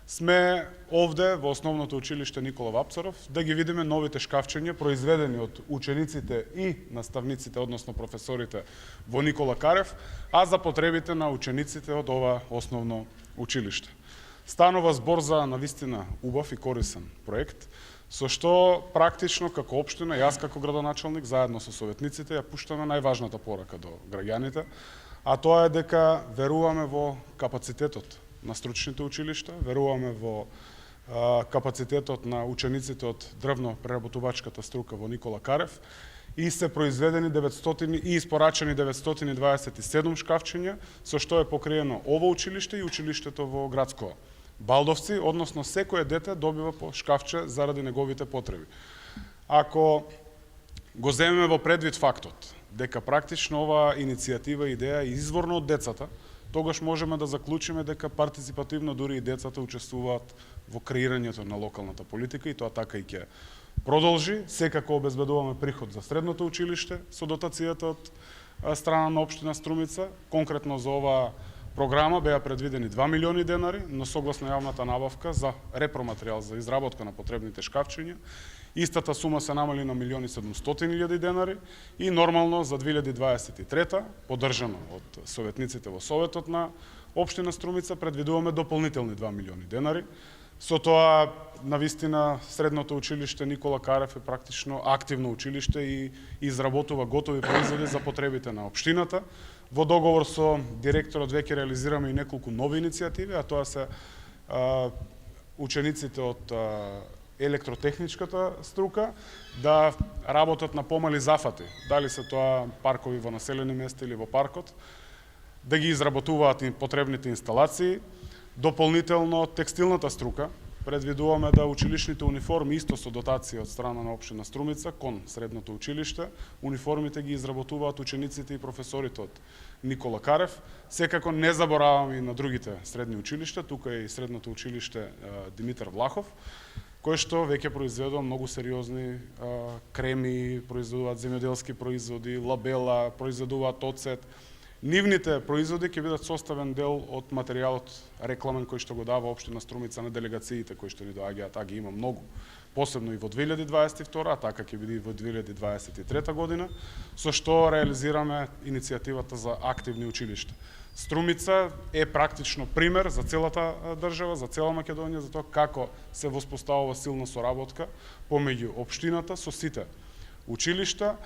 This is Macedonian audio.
Сме овде во Основното училиште Никола Вапцаров да ги видиме новите шкафчиња произведени од учениците и наставниците, односно професорите во Никола Карев, а за потребите на учениците од ова основно училиште. Станува збор за навистина убав и корисен проект, со што практично како општина, јас како градоначалник, заедно со советниците, ја пуштаме најважната порака до граѓаните, а тоа е дека веруваме во капацитетот на стручните училишта, веруваме во капацитетот на учениците од дрвно-преработувачката струка во Никола Карев и се произведени 900 и испорачени 927 шкафчиња, со што е покриено ово училиште и училиштето во Градско Балдовци, односно секое дете добива по шкафче заради неговите потреби. Ако го земеме во предвид фактот дека практично оваа иницијатива и идеја е изворно од децата, тогаш можеме да заклучиме дека партиципативно дури и децата учествуваат во креирањето на локалната политика и тоа така и ќе продолжи. Секако обезбедуваме приход за средното училиште со дотацијата од страна на општина Струмица. Конкретно за оваа програма беа предвидени 2 милиони денари, но согласно јавната набавка за репроматеријал за изработка на потребните шкафчиња, истата сума се намали на 1.700.000 денари и нормално за 2023, поддржано од советниците во Советот на општина Струмица, предвидуваме дополнителни 2 милиони денари. Со тоа, навистина, средното училиште Никола Карев е практично активно училиште и изработува готови производи за потребите на општината. Во договор со директорот веќе реализираме и неколку нови иницијативи, а тоа се учениците од електротехничката струка да работат на помали зафати, дали се тоа паркови во населени места или во паркот, да ги изработуваат и потребните инсталации. Дополнително текстилната струка, предвидуваме да училишните униформи исто со дотација од страна на општина Струмица кон средното училиште, униформите ги изработуваат учениците и професорите од Никола Карев. Секако не забораваме и на другите средни училишта, тука е и средното училиште Димитар Влахов, кој што веќе произведува многу сериозни креми, произведуваат земјоделски производи, лабела, произведуваат оцет. Нивните производи ќе бидат составен дел од материјалот рекламен кој што го дава општина Струмица на делегациите кои што ни доаѓаат, а ги има многу, посебно и во 2022, а така ќе биде и во 2023 година, со што реализираме иницијативата за активни училишта. Струмица е практично пример за целата држава, за цела Македонија, за тоа како се воспоставува силна соработка помеѓу општината со сите училишта.